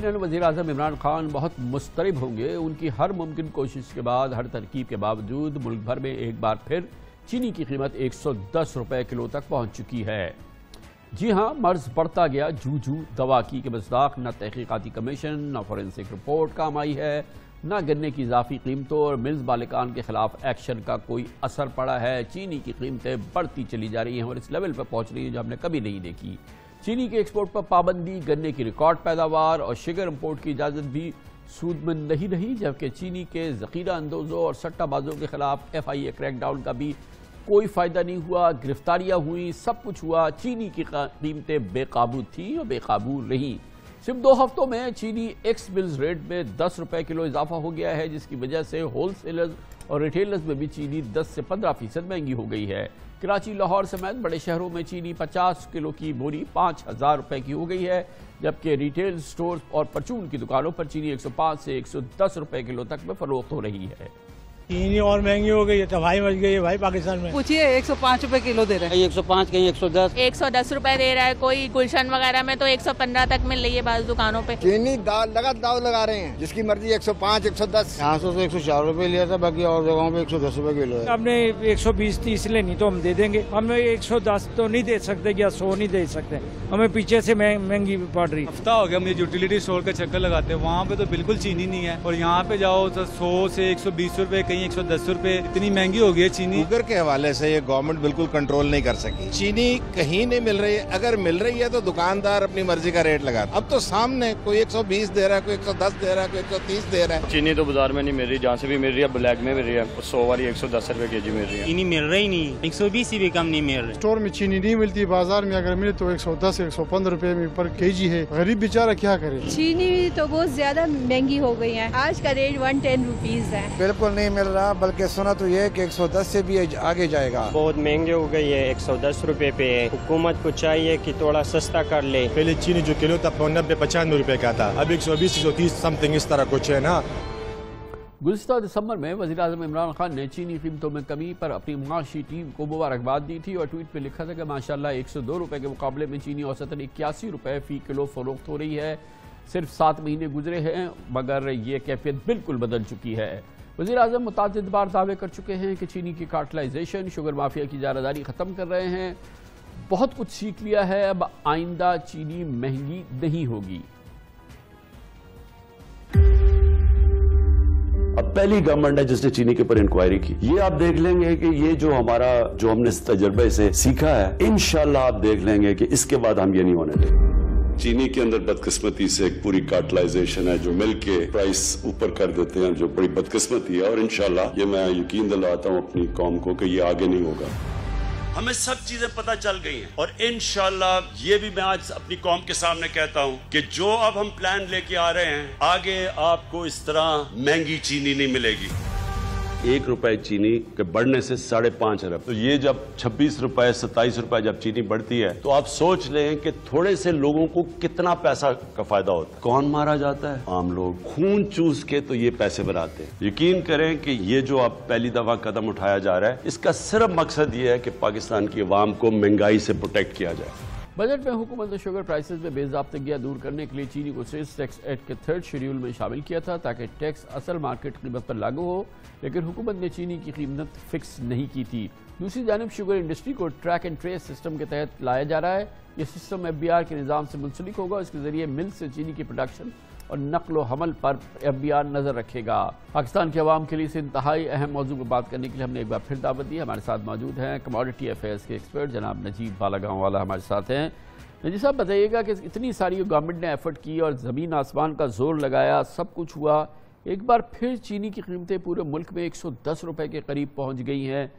वज़ीर आज़म इमरान खान बहुत मुस्तरब होंगे। उनकी हर मुमकिन कोशिश के बाद, हर तरकीब के बावजूद मुल्क भर में एक बार फिर चीनी की कीमत 110 रुपये किलो तक पहुंच चुकी है। जी हाँ, मर्ज बढ़ता गया जू दवा की मज़दाक न तहकीकाती कमीशन न फॉरेंसिक रिपोर्ट काम आई है, न गन्ने की इजाफी कीमतों और मिल्स मालिकान के खिलाफ एक्शन का कोई असर पड़ा है। चीनी की कीमतें बढ़ती चली जा रही हैं और इस लेवल पर पहुंच रही है जो हमने कभी नहीं देखी। चीनी के एक्सपोर्ट पर पाबंदी, गन्ने की रिकॉर्ड पैदावार और शुगर इंपोर्ट की इजाज़त भी सूदमंद नहीं रही, जबकि चीनी के ज़ख़ीरा अंदोज़ों और सट्टाबाजों के खिलाफ FIA क्रैकडाउन का भी कोई फ़ायदा नहीं हुआ। गिरफ्तारियाँ हुई, सब कुछ हुआ, चीनी की कीमतें बेकाबू थी और बेकाबू रहीं। सिर्फ 2 हफ्तों में चीनी एक्स मिल्स रेट में 10 रुपये किलो इजाफा हो गया है, जिसकी वजह से होलसेलर्स और रिटेलर्स में भी चीनी 10 से 15% महंगी हो गई है। कराची, लाहौर समेत बड़े शहरों में चीनी 50 किलो की बोरी 5,000 रुपये की हो गई है, जबकि रिटेल स्टोर्स और परचून की दुकानों पर चीनी 105 से 110 रुपये किलो तक में फरोख्त हो रही है। चीनी और महंगी हो गई है, तबाही मच गई है भाई पाकिस्तान में। पूछिए 105 रुपए किलो दे रहे हैं, 105 कहीं 110 रुपए दे रहा है। कोई गुलशन वगैरह में तो 115 तक मिल रही है बाज़ दुकानों पे। चीनी दाव लगा रहे हैं, जिसकी मर्जी 105 110 500 से 104 रुपए लिया था, बाकी और जगहों पे 110 रुपए किलो है। हमने 120-30 लेनी तो हम दे देंगे, हमें 110 तो नहीं दे सकते या 100 नहीं दे सकते, हमें पीछे से महंगी पड़ रही। हफ्ता हो गया मुझे यूटिलिटी स्टोर का चक्कर लगाते हैं, वहाँ पे तो बिल्कुल चीनी नहीं है, और यहाँ पे जाओ तो 100 से 120 रुपए, कहीं 110 रुपए, इतनी महंगी हो गई है चीनी। शुगर के हवाले से ये गवर्नमेंट बिल्कुल कंट्रोल नहीं कर सकी। चीनी कहीं नहीं मिल रही है, अगर मिल रही है तो दुकानदार अपनी मर्जी का रेट लगा। अब तो सामने कोई 120 दे रहा है, कोई 110 दे रहा है, कोई 130 दे रहा है। चीनी तो बाजार में नहीं मिल रही, जहाँ से भी मिल रही है ब्लैक में मिल रही है, 100 वाली 110 रुपए केजी मिल रही है। चीनी मिल रही नहीं, 120 से भी कम नहीं मिल रही। स्टोर में चीनी नहीं मिलती, बाजार में अगर मिले तो 110 115 रुपए में पर केजी है। गरीब बेचारा क्या करे। चीनी तो बहुत ज्यादा महंगी हो गई है, आज का रेट 110 रुपीज है। बिल्कुल नहीं मिल रहा, बल्कि सुना तो ये कि 110 से भी आगे जाएगा। बहुत महंगी हो गई है, 110 रुपए पे है। हुकूमत को चाहिए कि थोड़ा सस्ता कर ले। पहले चीनी जो किलो था 90-95 रुपए का था, अब 120-130 समथिंग इस तरह कुछ है ना। गुज़िश्ता दिसंबर में वज़ीर आज़म इमरान खान ने चीनी कीमतों में कमी पर अपनी मुआशी टीम को मुबारकबाद दी थी और ट्वीट में लिखा था कि माशाल्लाह 102 रुपये के मुकाबले में चीनी औसतन 81 रुपये फ़ी किलो फरोख्त हो रही है। सिर्फ 7 महीने गुजरे हैं मगर ये कैफियत बिल्कुल बदल चुकी है। वज़ीर आज़म मुतअद्दिद बार दावे कर चुके हैं कि चीनी की कार्टलाइजेशन, शुगर माफिया की जारादारी ख़त्म कर रहे हैं। बहुत कुछ सीख लिया है, अब आइंदा चीनी महंगी नहीं होगी। अब पहली गवर्नमेंट है जिसने चीनी के ऊपर इंक्वायरी की। ये आप देख लेंगे कि ये जो हमने इस तजर्बे से सीखा है, इंशाल्लाह आप देख लेंगे कि इसके बाद हम ये नहीं होने देंगे। चीनी के अंदर बदकिस्मती से एक पूरी कार्टलाइजेशन है जो मिल के प्राइस ऊपर कर देते हैं, जो बड़ी बदकिस्मती है, और इंशाल्लाह ये मैं यकीन दिलाता हूँ अपनी कौम को कि ये आगे नहीं होगा। हमें सब चीजें पता चल गई हैं और इंशाल्लाह ये भी मैं आज अपनी कौम के सामने कहता हूं कि जो अब हम प्लान लेके आ रहे हैं, आगे आपको इस तरह महंगी चीनी नहीं मिलेगी। 1 रुपए चीनी के बढ़ने से 5.5 अरब, तो ये जब 26 रुपए 27 रुपए जब चीनी बढ़ती है तो आप सोच लें कि थोड़े से लोगों को कितना पैसा का फायदा होता है। कौन मारा जाता है? आम लोग। खून चूस के तो ये पैसे बनाते हैं। यकीन करें कि ये जो अब पहली दफा कदम उठाया जा रहा है, इसका सिर्फ मकसद ये है कि पाकिस्तान की अवाम को महंगाई से प्रोटेक्ट किया जाए। बजट में हुकूमत ने शुगर प्राइसेस में बेज़ाब्तगियाँ दूर करने के लिए चीनी को सेल्स टैक्स एक्ट के 3rd शेड्यूल में शामिल किया था ताकि टैक्स असल मार्केट कीमत पर लागू हो, लेकिन हुकूमत ने चीनी की कीमत फिक्स नहीं की थी। दूसरी जानिब शुगर इंडस्ट्री को ट्रैक एंड ट्रेस सिस्टम के तहत लाया जा रहा है। यह सिस्टम FBR के निज़ाम से मुंसलिक होगा। इसके जरिए मिल से चीनी की प्रोडक्शन और नकलो हमल पर FBR नज़र रखेगा। पाकिस्तान के अवाम के लिए इस इंतहाई अहम मौजू पर बात करने के लिए हमने एक बार फिर दावत दी। हमारे साथ मौजूद हैं कमोडिटी अफेयर्स के एक्सपर्ट जनाब नजीब बालागांव वाला हमारे साथ हैं। नजीब साहब, बताइएगा कि इतनी सारी गवर्नमेंट ने एफर्ट की और ज़मीन आसमान का जोर लगाया, सब कुछ हुआ, एक बार फिर चीनी की कीमतें पूरे मुल्क में 110 रुपये के करीब पहुँच गई हैं।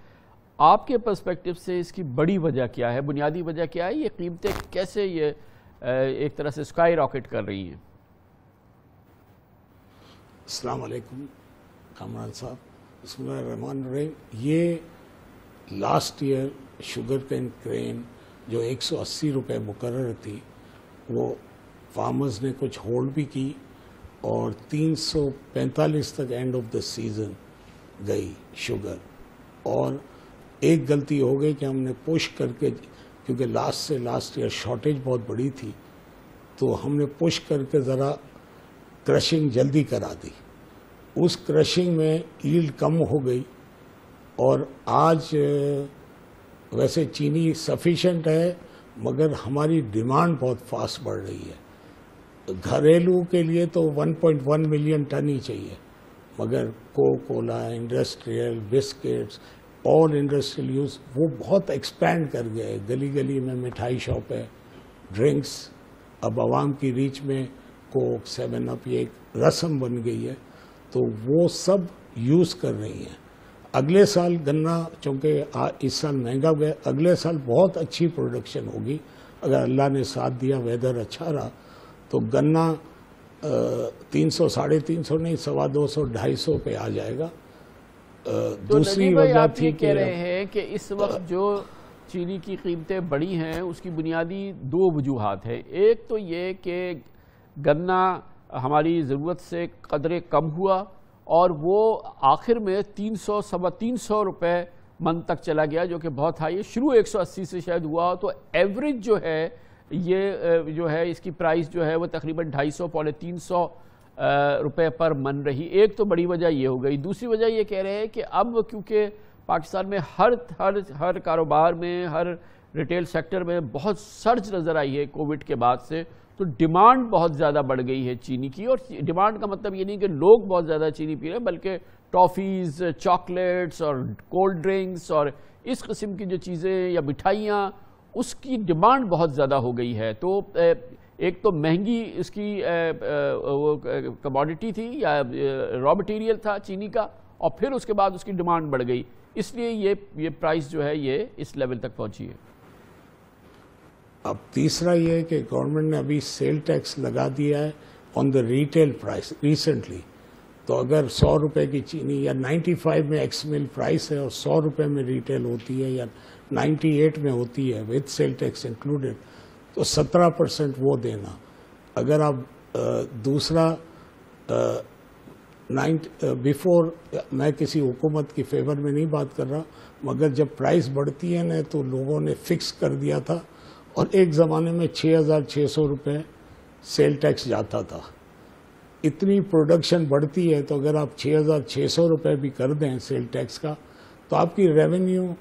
आपके पर्सपेक्टिव से इसकी बड़ी वजह क्या है, बुनियादी वजह क्या है? ये कीमतें कैसे ये एक तरह से स्काई रॉकेट कर रही हैं? अस्सलाम वालेकुम कामरान साहब, बिस्मिल्लाहिर्रहमानिर्रहीम। ये last year sugar cane crane जो 180 रुपये मुकर्रर थी, वो फार्मर्स ने कुछ होल्ड भी की और 345 तक एंड ऑफ द सीज़न गई शुगर। और एक गलती हो गई कि हमने पुश करके, क्योंकि लास्ट ईयर शॉर्टेज बहुत बड़ी थी, तो हमने पुश करके ज़रा क्रशिंग जल्दी करा दी। उस क्रशिंग में यील्ड कम हो गई और आज वैसे चीनी सफिशेंट है, मगर हमारी डिमांड बहुत फास्ट बढ़ रही है। घरेलू के लिए तो 1.1 मिलियन टन ही चाहिए, मगर Cola, industrial, biscuits, all industrial use वो बहुत एक्सपैंड कर गया है। गली गली में मिठाई शॉप है, ड्रिंक्स, अब आवाम की रीच में कोक, 7 अप ये एक रस्म बन गई है, तो वो सब यूज़ कर रही हैं। अगले साल गन्ना चूँकि इस साल महंगा गया, अगले साल बहुत अच्छी प्रोडक्शन होगी अगर अल्लाह ने साथ दिया, वेदर अच्छा रहा तो गन्ना 300, 350 नहीं, 250, 250 पे आ जाएगा। दूसरी वजह थी कह रहे हैं कि इस वक्त जो चीनी की कीमतें बढ़ी हैं उसकी बुनियादी 2 वजूहात हैं। एक तो ये कि गन्ना हमारी ज़रूरत से कदरे कम हुआ और वो आखिर में 300, 350 रुपये मन तक चला गया, जो कि बहुत हाई है। शुरू 180 से शायद हुआ, तो एवरेज जो है ये जो है इसकी प्राइस जो है वो तकरीबन 250, 350 रुपये पर मन रही। एक तो बड़ी वजह ये हो गई। दूसरी वजह ये कह रहे हैं कि अब क्योंकि पाकिस्तान में हर कारोबार में, हर रिटेल सेक्टर में बहुत सर्ज नज़र आई है कोविड के बाद से, तो डिमांड बहुत ज़्यादा बढ़ गई है चीनी की। और डिमांड का मतलब ये नहीं कि लोग बहुत ज़्यादा चीनी पी रहे हैं, बल्कि टॉफ़ीज़, चॉकलेट्स और कोल्ड ड्रिंक्स और इस किस्म की जो चीज़ें या मिठाइयाँ, उसकी डिमांड बहुत ज़्यादा हो गई है। तो एक तो महंगी इसकी कमोडिटी थी या रॉ मटेरियल था चीनी का, और फिर उसके बाद उसकी डिमांड बढ़ गई, इसलिए ये प्राइस जो है ये इस लेवल तक पहुंची है। अब तीसरा ये है कि गवर्नमेंट ने अभी सेल टैक्स लगा दिया है on the retail price recently. तो अगर 100 रुपये की चीनी या 95 में एक्स मिल प्राइस है और 100 रुपये में रिटेल होती है या 98 में होती है विद सेल टैक्स इंक्लूडेड, तो 17% वो देना। अगर आप दूसरा बिफोर, मैं किसी हुकूमत की फेवर में नहीं बात कर रहा, मगर जब प्राइस बढ़ती है ना तो लोगों ने फिक्स कर दिया था और एक ज़माने में 6,600 रुपये सेल टैक्स जाता था। इतनी प्रोडक्शन बढ़ती है तो अगर आप 6,600 रुपये भी कर दें सेल टैक्स का, तो आपकी रेवेन्यू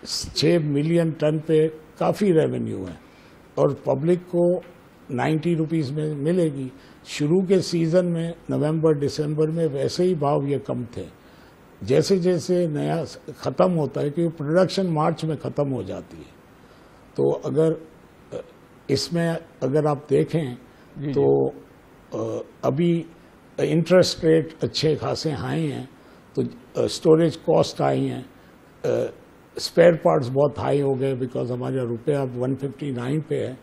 6 मिलियन टन पे काफ़ी रेवेन्यू है और पब्लिक को 90 रुपीज़ में मिलेगी। शुरू के सीज़न में नवंबर दिसंबर में वैसे ही भाव ये कम थे। जैसे जैसे नया ख़त्म होता है, क्योंकि प्रोडक्शन मार्च में ख़त्म हो जाती है, तो अगर इसमें अगर आप देखें तो अभी इंटरेस्ट रेट अच्छे खासे हाई हैं, तो स्टोरेज कॉस्ट हाई हैं, स्पेयर पार्ट्स बहुत हाई हो गए बिकॉज हमारा रुपया अब 159 पे है।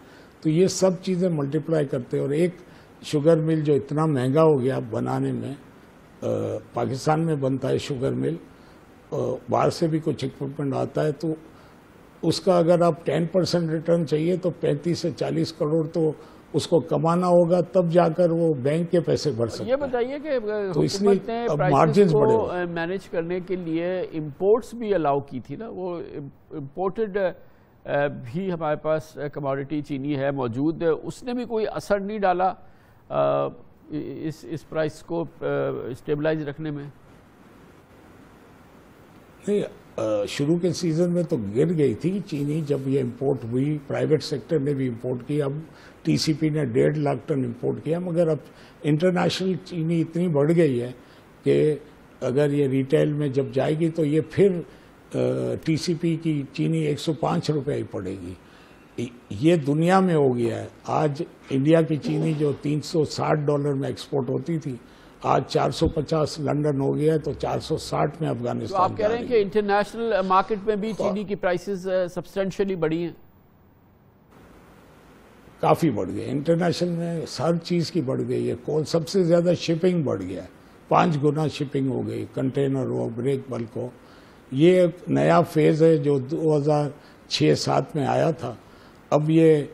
तो ये सब चीज़ें मल्टीप्लाई करते हैं और एक शुगर मिल जो इतना महंगा हो गया बनाने में, पाकिस्तान में बनता है शुगर मिल, बाहर से भी कुछ इक्विपमेंट आता है, तो उसका अगर आप 10% रिटर्न चाहिए तो 35 से 40 करोड़ तो उसको कमाना होगा, तब जाकर वो बैंक के पैसे बढ़ सकते हैं। ये बताइए कि तो इसलिए अब मार्जिन्स बढ़े। मैनेज करने के लिए इंपोर्ट्स भी अलाउ की थी ना, वो इम्पोर्टेड भी हमारे पास कमोडिटी चीनी है मौजूद, उसने भी कोई असर नहीं डाला इस प्राइस को स्टेबलाइज रखने में? नहीं, शुरू के सीज़न में तो गिर गई थी चीनी जब ये इंपोर्ट हुई, प्राइवेट सेक्टर ने भी इंपोर्ट किया। अब टीसीपी ने 1.5 लाख टन इंपोर्ट किया, मगर अब इंटरनेशनल चीनी इतनी बढ़ गई है कि अगर ये रिटेल में जब जाएगी तो ये फिर टीसीपी की चीनी 105 रुपये ही पड़ेगी। ये दुनिया में हो गया है। आज इंडिया की चीनी जो $360 में एक्सपोर्ट होती थी, आज 450 लंदन हो गया, तो 460 में अफगानिस्तान। तो आप कह रहे हैं कि इंटरनेशनल मार्केट में भी चीनी की प्राइसेस सब्सटेंशियली बढ़ी हैं? काफ़ी बढ़ गई इंटरनेशनल में, हर चीज़ की बढ़ गई है। कोल सबसे ज़्यादा शिपिंग बढ़ गया है, 5 गुना शिपिंग हो गई, कंटेनर हो, ब्रेक बल्क हो। ये एक नया फेज़ है जो 2006-07 में आया था। अब ये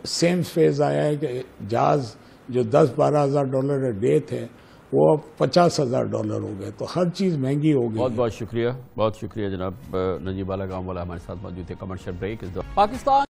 सेम फेज़ आया है कि जहाज़ जो $10-12 हज़ार डॉलर डे थे वो अब $50,000 हो गए, तो हर चीज़ महंगी हो गई। बहुत बहुत शुक्रिया जनाब नजीब आला गाँव वाला हमारे साथ मौजूद थे। Commercial break. पाकिस्तान